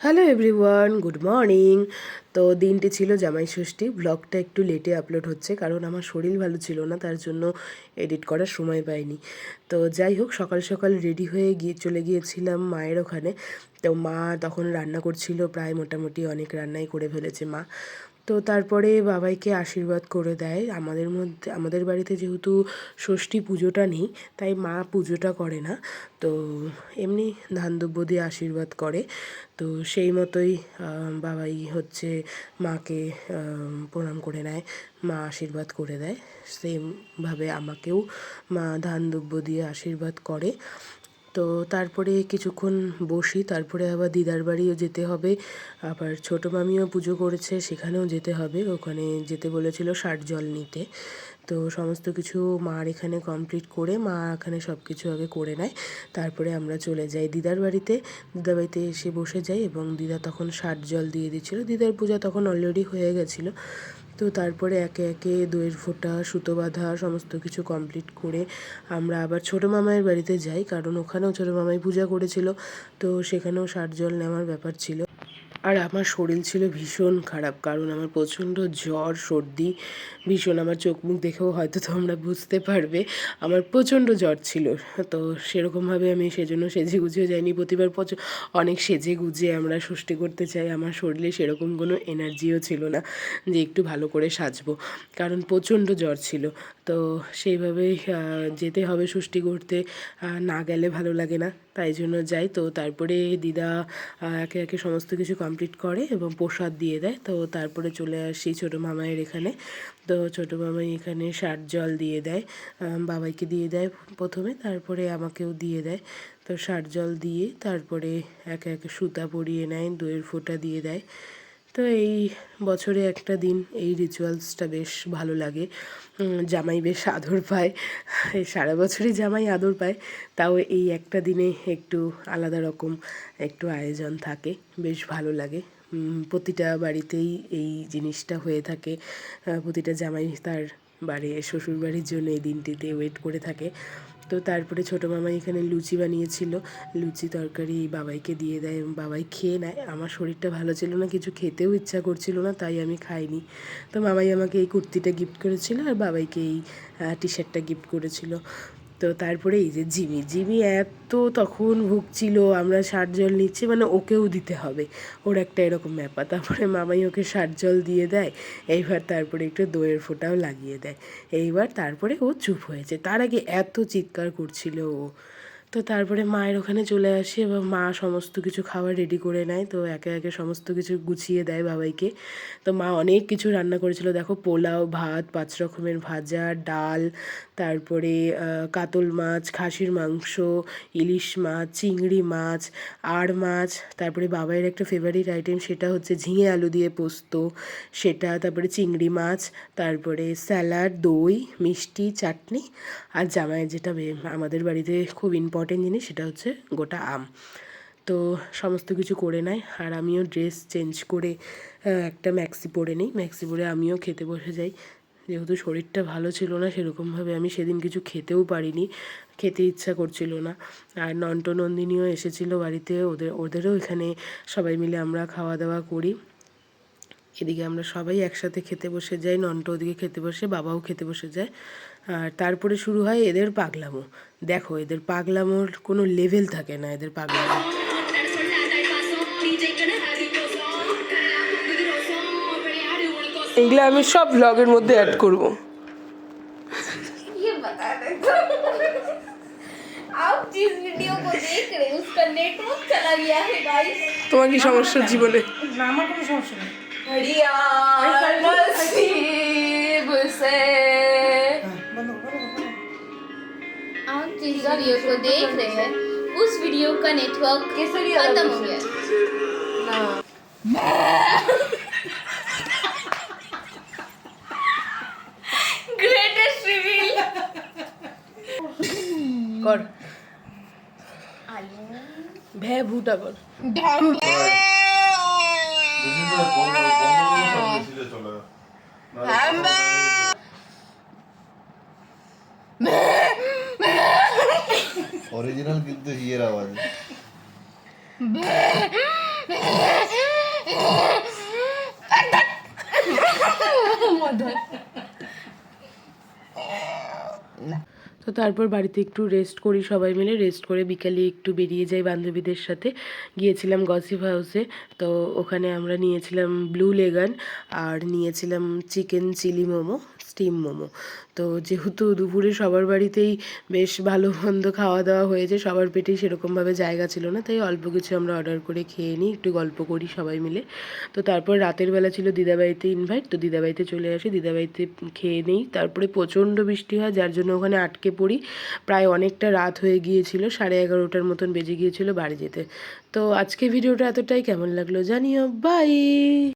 Hello everyone, good morning. তো দিনটি ছিল জামাই ষষ্ঠী। ব্লগটা একটু লেটে আপলোড হচ্ছে কারণ আমার শরীর ভালো ছিল না, তার জন্য এডিট করার সময় পাইনি। তো যাই হোক, সকাল সকাল রেডি হয়ে চলে গিয়েছিলাম মায়ের ওখানে। তো মা তখন রান্না করছিল, প্রায় মোটামুটি অনেক রান্নাই করে ফেলেছে মা। তো তারপরে বাবাইকে আশীর্বাদ করে দেয়। আমাদের বাড়িতে যেহেতু ষষ্ঠী পুজোটা নেই, তাই মা পুজোটা করে না। তো এমনি ধান দুব্য দিয়ে আশীর্বাদ করে। তো সেই মতোই বাবাই হচ্ছে মাকে প্রণাম করে নেয়, মা আশীর্বাদ করে দেয়। সেমভাবে আমাকেও মা ধান দুব্য দিয়ে আশীর্বাদ করে। তো তারপরে কিছুক্ষণ বসি, তারপরে আবার দিদার বাড়িও যেতে হবে। আবার ছোটো মামিও পুজো করেছে, সেখানেও যেতে হবে। ওখানে যেতে বলেছিল ষাট জল নিতে। তো সমস্ত কিছু মার এখানে কমপ্লিট করে মা এখানে সব কিছু আগে করে নেয়। তারপরে আমরা চলে যাই দিদার বাড়িতে। দিদার বাড়িতে এসে বসে যাই এবং দিদা তখন ষাট জল দিয়ে দিচ্ছিলো। দিদার পূজা তখন অলরেডি হয়ে গেছিলো। তো তারপরে একে একে দইয়ের ফোঁটা, সুতো বাঁধা সমস্ত কিছু কমপ্লিট করে আমরা আবার ছোটো মামায়ের বাড়িতে যাই, কারণ ওখানেও ছোটো মামাই পূজা করেছিল। তো সেখানেও ষাট জল নেওয়ার ব্যাপার ছিল। আর আমার শরীর ছিল ভীষণ খারাপ, কারণ আমার প্রচণ্ড জ্বর, সর্দি ভীষণ। আমার চোখ মুখ দেখেও হয়তো তোমরা বুঝতে পারবে আমার প্রচণ্ড জ্বর ছিল। তো সেরকমভাবে আমি সেজন্য সেজে গুজেও যাইনি। প্রতিবার অনেক সেজে গুজে আমরা ষষ্ঠী করতে চাই, আমার শরীরে সেরকম কোনো এনার্জিও ছিল না যে একটু ভালো করে সাজবো, কারণ প্রচণ্ড জ্বর ছিল। তো সেইভাবেই যেতে হবে ষষ্ঠী করতে, না গেলে ভালো লাগে না, তাই জন্য যাই। তো তারপরে দিদা একে একে সমস্ত কিছু কমপ্লিট করে এবং প্রসাদ দিয়ে দেয়। তো তারপরে চলে আসি ছোটো মামায়ের এখানে। তো ছোটো মামাই এখানে ষাট জল দিয়ে দেয়, বাবাইকে দিয়ে দেয় প্রথমে, তারপরে আমাকেও দিয়ে দেয়। তো ষাট জল দিয়ে তারপরে একে একে সুতা পরিয়ে নেয়, দইয়ের ফোঁটা দিয়ে দেয়। তো এই বছরে একটা দিন এই রিচুয়ালসটা বেশ ভালো লাগে। জামাই বেশ আদর পায়, সারা বছরই জামাই আদর পায়, তাও এই একটা দিনে একটু আলাদা রকম একটু আয়োজন থাকে, বেশ ভালো লাগে। প্রতিটা বাড়িতেই এই জিনিসটা হয়ে থাকে। প্রতিটা জামাই তার শ্বশুর বাড়ির জন্য এই দিনটিতে ওয়েট করে থাকে। তো তারপরে ছোটো মামাই এখানে লুচি বানিয়েছিল, লুচি তরকারি বাবাইকে দিয়ে দেয় এবং বাবাই খেয়ে নেয়। আমার শরীরটা ভালো ছিল না, কিছু খেতেও ইচ্ছা করছিল না, তাই আমি খাইনি। তো মামাই আমাকে এই কুর্তিটা গিফট করেছিল আর বাবাইকে এই টি শার্টটা গিফট করেছিল। তো তারপরে এই যে জিমি এত তখন ভুগছিল, আমরা ষাট জল নিচ্ছি মানে ওকেও দিতে হবে, ওর একটা এরকম ব্যাপার। তারপরে মামাই ওকে ষাট জল দিয়ে দেয়, এইবার তারপরে একটু দইয়ের ফোঁটাও লাগিয়ে দেয়। এইবার তারপরে ও চুপ হয়েছে, তার আগে এত চিৎকার করছিল ও। তো তারপরে মায়ের ওখানে চলে আসি এবং মা সমস্ত কিছু খাবার রেডি করে নেয়। তো একে একে সমস্ত কিছু গুছিয়ে দেয় বাবাইকে। তো মা অনেক কিছু রান্না করেছিল, দেখো পোলাও, ভাত, 5 রকমের ভাজা, ডাল, তারপরে কাতল মাছ, খাসির মাংস, ইলিশ মাছ, চিংড়ি মাছ, আর মাছ, তারপরে বাবাইয়ের একটা ফেভারিট আইটেম সেটা হচ্ছে ঝিঙে আলু দিয়ে পোস্ত সেটা, তারপরে চিংড়ি মাছ, তারপরে স্যালাড, দই, মিষ্টি, চাটনি, আর জামাইয়ের যেটা আমাদের বাড়িতে খুব ইম্পর্টেন্ট জিনিস সেটা হচ্ছে গোটা আম। তো সমস্ত কিছু করে নেয় আর আমিও ড্রেস চেঞ্জ করে একটা ম্যাক্সি পরে নিই, ম্যাক্সি পরে আমিও খেতে বসে যাই। যেহেতু শরীরটা ভালো ছিল না, সেরকমভাবে আমি সেদিন কিছু খেতেও পারিনি, খেতে ইচ্ছা করছিল না। আর নন্টু নন্দিনীও এসেছিলো বাড়িতে, ওদেরও এখানে সবাই মিলে আমরা খাওয়া দাওয়া করি। এদিকে আমরা সবাই একসাথে খেতে বসে যাই, নন্টু ওদিকে খেতে বসে, বাবাও খেতে বসে যায়। আর তারপরে শুরু হয় এদের পাগলামো। দেখো এদের পাগলামোর কোনো লেভেল থাকে না, এদের পাগলামো। এগুলো আমি সব ব্লগের মধ্যে অ্যাড করবো। তোমার কি সমস্যা জীবনে? না, আমার কোনো সমস্যা নেই। आप जिस वीडियो को देख रहे हैं उस वीडियो का नेटवर्क खत्म हो गया। ग्रेटेस्ट रिवील कर भे भूटा कर ओरिजिनल কিন্তু হিয়ের আওয়াজ তারপর বাড়িতে একটু রেস্ট করি সবাই মিলে, রেস্ট করে বিকালে একটু বেরিয়ে যাই বান্ধবীদের সাথে। গিয়েছিলাম গসিপ হাউসে, তো ওখানে আমরা নিয়েছিলাম ব্লু লেগান আর নিয়েছিলাম chicken chilli momo, steam momo. তো যেহেতু দুপুরে সবার বাড়িতেই বেশ ভালো মন্দ খাওয়া দাওয়া হয়েছে, সবার পেটেই সেরকমভাবে জায়গা ছিল না, তাই অল্প কিছু আমরা অর্ডার করে খেয়ে নিই, একটু গল্প করি সবাই মিলে। তো তারপর রাতের বেলা ছিল দিদাবাড়িতে ইনভাইট, তো দিদাবাড়িতে চলে আসি, দিদাবাড়িতে খেয়ে নিই। তারপরে প্রচণ্ড বৃষ্টি হয়, যার জন্য ওখানে আটকে পড়ি। প্রায় অনেকটা রাত হয়ে গিয়েছিল, 11:30টার মতন বেজে গিয়েছিল বাড়ি যেতে। তো আজকে ভিডিওটা এতটাই, কেমন লাগলো জানিও, বাই।